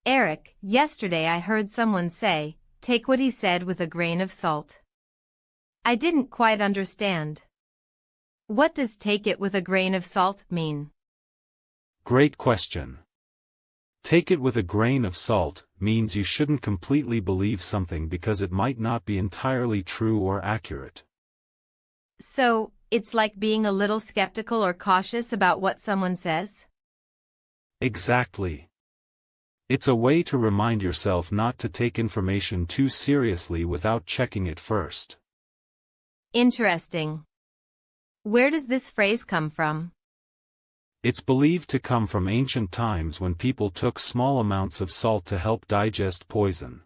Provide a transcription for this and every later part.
Eric, yesterday I heard someone say, take what he said with a grain of salt. I didn't quite understand. What does take it with a grain of salt mean? Great question. Take it with a grain of salt means you shouldn't completely believe something because it might not be entirely true or accurate. So, it's like being a little skeptical or cautious about what someone says? Exactly. It's a way to remind yourself not to take information too seriously without checking it first. Interesting. Where does this phrase come from? It's believed to come from ancient times when people took small amounts of salt to help digest poison.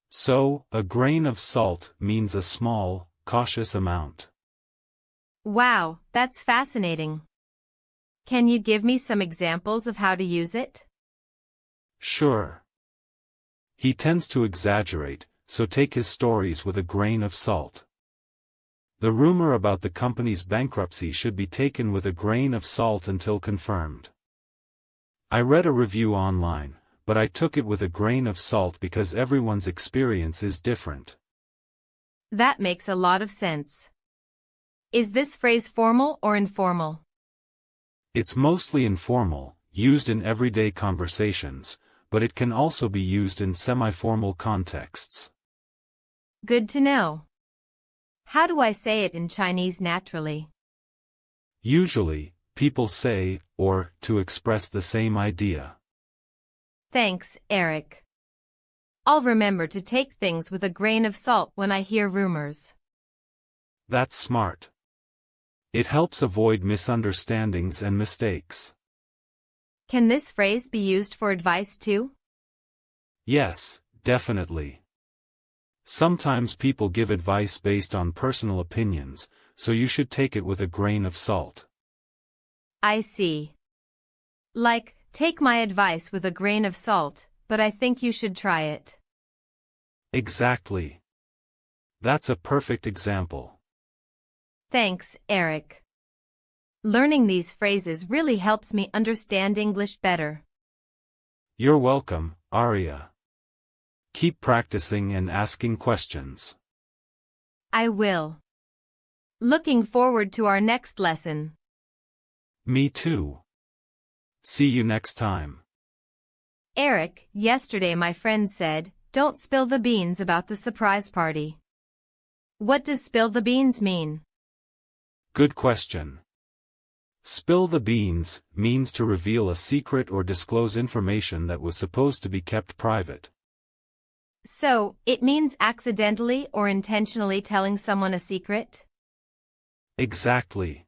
So, a grain of salt means a small, cautious amount. Wow, that's fascinating. Can you give me some examples of how to use it? Sure. He tends to exaggerate, so take his stories with a grain of salt. The rumor about the company's bankruptcy should be taken with a grain of salt until confirmed. I read a review online, but I took it with a grain of salt because everyone's experience is different. That makes a lot of sense. Is this phrase formal or informal? It's mostly informal, used in everyday conversations, but it can also be used in semi-formal contexts. Good to know. How do I say it in Chinese naturally? Usually, people say, or, to express the same idea. Thanks, Eric. I'll remember to take things with a grain of salt when I hear rumors. That's smart. It helps avoid misunderstandings and mistakes. Can this phrase be used for advice too? Yes, definitely. Sometimes people give advice based on personal opinions, so you should take it with a grain of salt. I see. Like, take my advice with a grain of salt, but I think you should try it. Exactly. That's a perfect example. Thanks, Eric. Learning these phrases really helps me understand English better. You're welcome, Arya. Keep practicing and asking questions. I will. Looking forward to our next lesson. Me too. See you next time. Eric, yesterday my friend said, don't spill the beans about the surprise party. What does spill the beans mean? Good question. Spill the beans means to reveal a secret or disclose information that was supposed to be kept private. So, it means accidentally or intentionally telling someone a secret? Exactly.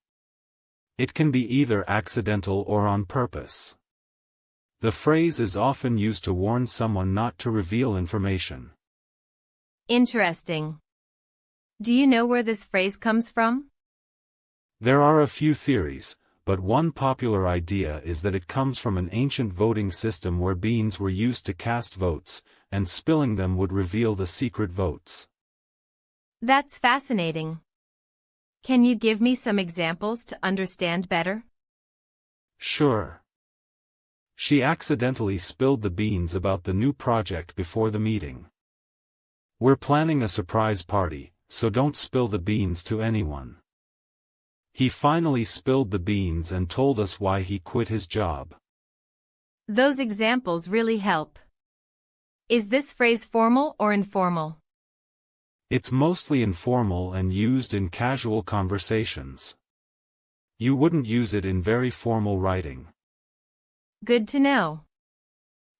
It can be either accidental or on purpose. The phrase is often used to warn someone not to reveal information. Interesting. Do you know where this phrase comes from? There are a few theories, but one popular idea is that it comes from an ancient voting system where beans were used to cast votes, and spilling them would reveal the secret votes. That's fascinating. Can you give me some examples to understand better? Sure. She accidentally spilled the beans about the new project before the meeting. We're planning a surprise party, so don't spill the beans to anyone. He finally spilled the beans and told us why he quit his job. Those examples really help. Is this phrase formal or informal? It's mostly informal and used in casual conversations. You wouldn't use it in very formal writing. Good to know.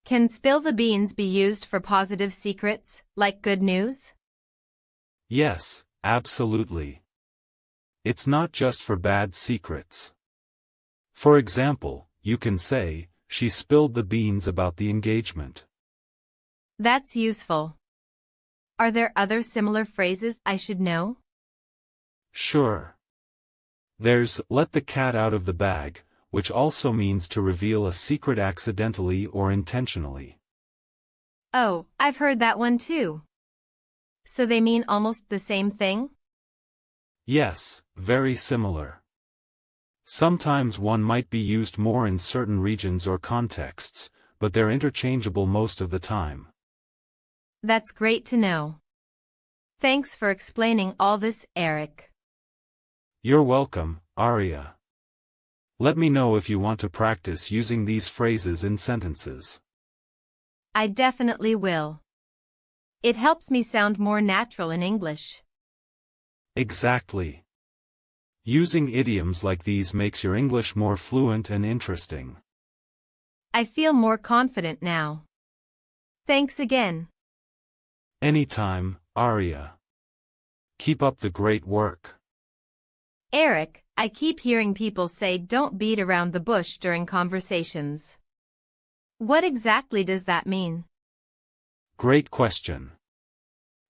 Can spill the beans be used for positive secrets, like good news? Yes, absolutely. It's not just for bad secrets. For example, you can say, she spilled the beans about the engagement. That's useful. Are there other similar phrases I should know? Sure. There's, let the cat out of the bag, which also means to reveal a secret accidentally or intentionally. Oh, I've heard that one too. So they mean almost the same thing? Yes, very similar. Sometimes one might be used more in certain regions or contexts, but they're interchangeable most of the time. That's great to know. Thanks for explaining all this, Eric. You're welcome, Aria. Let me know if you want to practice using these phrases in sentences. I definitely will. It helps me sound more natural in English. Exactly. Using idioms like these makes your English more fluent and interesting. I feel more confident now. Thanks again. Anytime, Aria. Keep up the great work. Eric, I keep hearing people say don't beat around the bush during conversations. What exactly does that mean? Great question.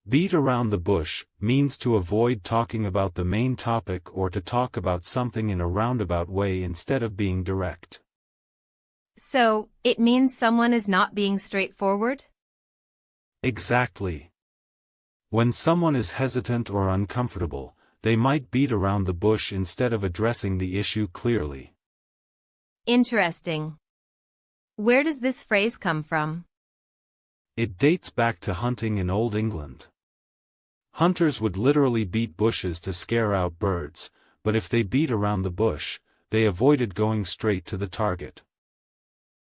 Beat around the bush means to avoid talking about the main topic or to talk about something in a roundabout way instead of being direct. So, it means someone is not being straightforward? Exactly. When someone is hesitant or uncomfortable, they might beat around the bush instead of addressing the issue clearly. Interesting. Where does this phrase come from? It dates back to hunting in Old England. Hunters would literally beat bushes to scare out birds, but if they beat around the bush, they avoided going straight to the target.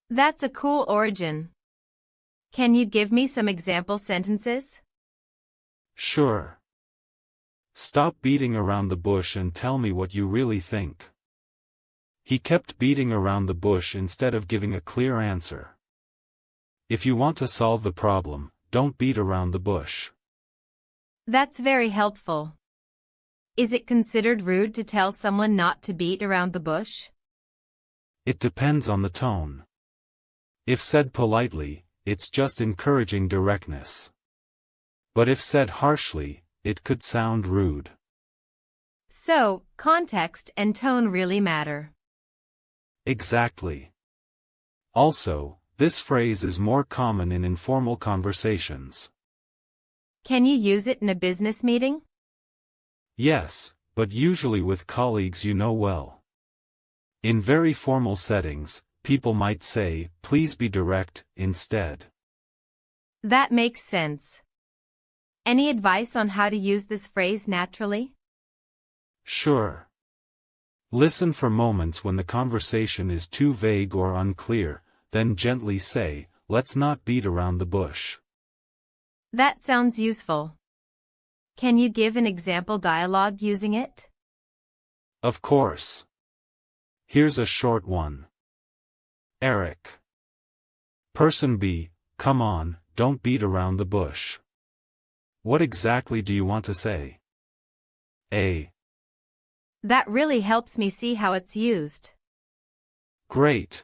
That's a cool origin. Can you give me some example sentences? Sure. Stop beating around the bush and tell me what you really think. He kept beating around the bush instead of giving a clear answer. If you want to solve the problem, don't beat around the bush. That's very helpful. Is it considered rude to tell someone not to beat around the bush? It depends on the tone. If said politely, it's just encouraging directness. But if said harshly, it could sound rude. So, context and tone really matter. Exactly. Also, this phrase is more common in informal conversations. Can you use it in a business meeting? Yes, but usually with colleagues you know well. In very formal settings, people might say, "Please be direct," instead. That makes sense. Any advice on how to use this phrase naturally? Sure. Listen for moments when the conversation is too vague or unclear, then gently say, "Let's not beat around the bush." That sounds useful. Can you give an example dialogue using it? Of course. Here's a short one. Eric. Person B, come on, don't beat around the bush. What exactly do you want to say? A. That really helps me see how it's used. Great.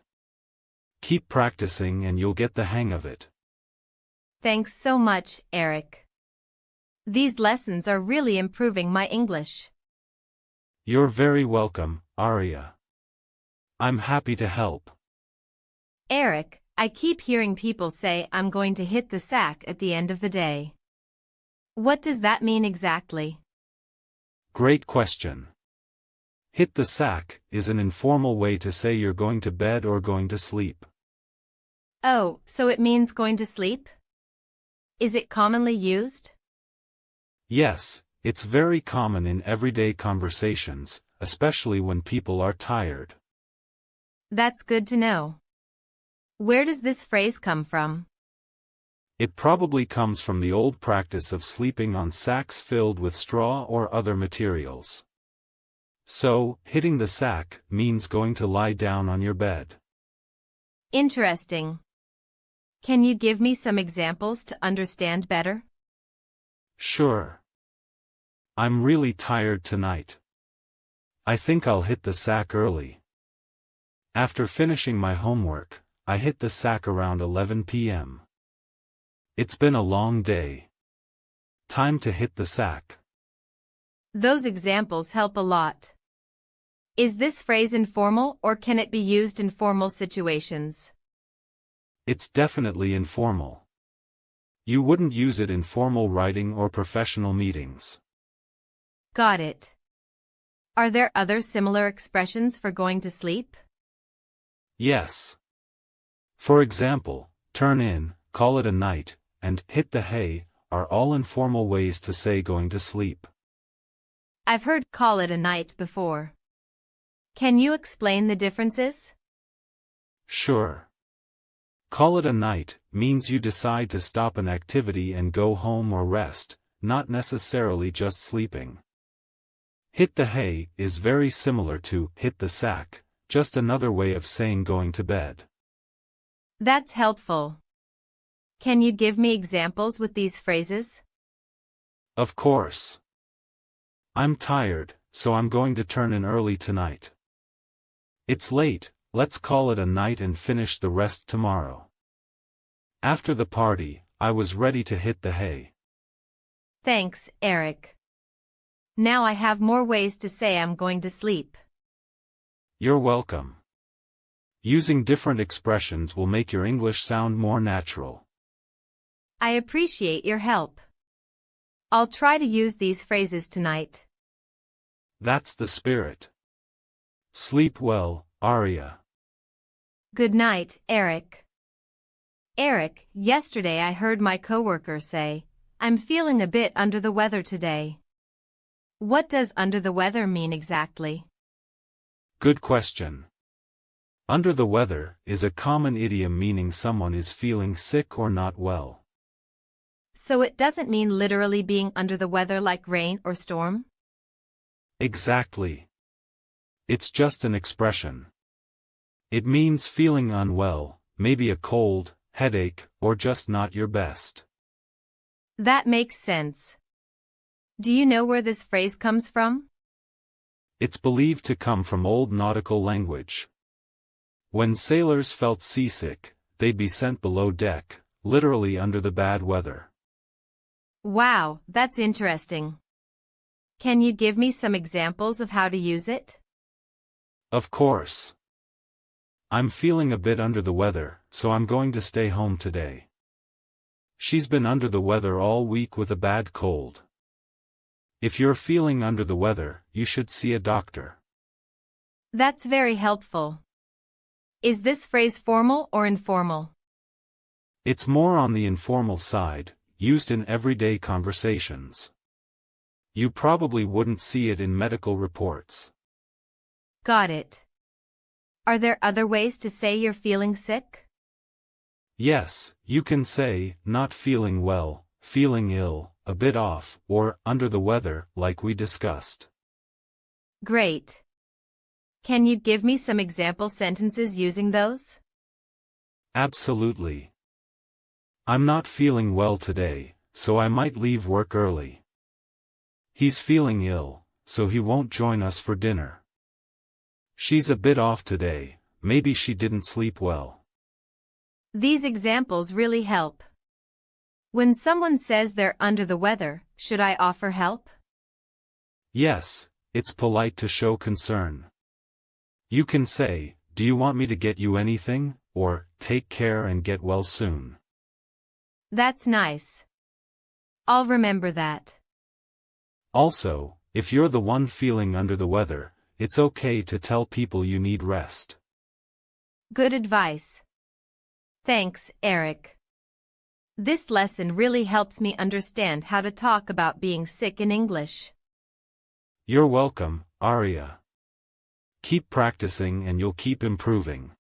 Keep practicing and you'll get the hang of it. Thanks so much, Eric. These lessons are really improving my English. You're very welcome, Aria. I'm happy to help. Eric, I keep hearing people say I'm going to hit the sack at the end of the day. What does that mean exactly? Great question. Hit the sack is an informal way to say you're going to bed or going to sleep. Oh, so it means going to sleep? Is it commonly used? Yes, it's very common in everyday conversations, especially when people are tired. That's good to know. Where does this phrase come from? It probably comes from the old practice of sleeping on sacks filled with straw or other materials. So, hitting the sack means going to lie down on your bed. Interesting. Can you give me some examples to understand better? Sure. I'm really tired tonight. I think I'll hit the sack early. After finishing my homework, I hit the sack around 11 p.m. It's been a long day. Time to hit the sack. Those examples help a lot. Is this phrase informal or can it be used in formal situations? It's definitely informal. You wouldn't use it in formal writing or professional meetings. Got it. Are there other similar expressions for going to sleep? Yes. For example, turn in, call it a night, and hit the hay are all informal ways to say going to sleep. I've heard call it a night before. Can you explain the differences? Sure. Call it a night means you decide to stop an activity and go home or rest, not necessarily just sleeping. Hit the hay is very similar to hit the sack, just another way of saying going to bed. That's helpful. Can you give me examples with these phrases? Of course. I'm tired, so I'm going to turn in early tonight. It's late, let's call it a night and finish the rest tomorrow. After the party, I was ready to hit the hay. Thanks, Eric. Now I have more ways to say I'm going to sleep. You're welcome. Using different expressions will make your English sound more natural. I appreciate your help. I'll try to use these phrases tonight. That's the spirit. Sleep well, Aria. Good night, Eric. Eric, yesterday I heard my coworker say, I'm feeling a bit under the weather today. What does under the weather mean exactly? Good question. Under the weather is a common idiom meaning someone is feeling sick or not well. So it doesn't mean literally being under the weather like rain or storm? Exactly. It's just an expression. It means feeling unwell, maybe a cold, headache, or just not your best. That makes sense. Do you know where this phrase comes from? It's believed to come from old nautical language. When sailors felt seasick, they'd be sent below deck, literally under the bad weather. Wow, that's interesting. Can you give me some examples of how to use it? Of course. I'm feeling a bit under the weather, so I'm going to stay home today. She's been under the weather all week with a bad cold. If you're feeling under the weather, you should see a doctor. That's very helpful. Is this phrase formal or informal? It's more on the informal side, used in everyday conversations. You probably wouldn't see it in medical reports. Got it. Are there other ways to say you're feeling sick? Yes, you can say, not feeling well, feeling ill, a bit off, or under the weather, like we discussed. Great. Can you give me some example sentences using those? Absolutely. I'm not feeling well today, so I might leave work early. He's feeling ill, so he won't join us for dinner. She's a bit off today, maybe she didn't sleep well. These examples really help. When someone says they're under the weather, should I offer help? Yes, it's polite to show concern. You can say, do you want me to get you anything, or, take care and get well soon. That's nice. I'll remember that. Also, if you're the one feeling under the weather, it's okay to tell people you need rest. Good advice. Thanks, Eric. This lesson really helps me understand how to talk about being sick in English. You're welcome, Aria. Keep practicing and you'll keep improving.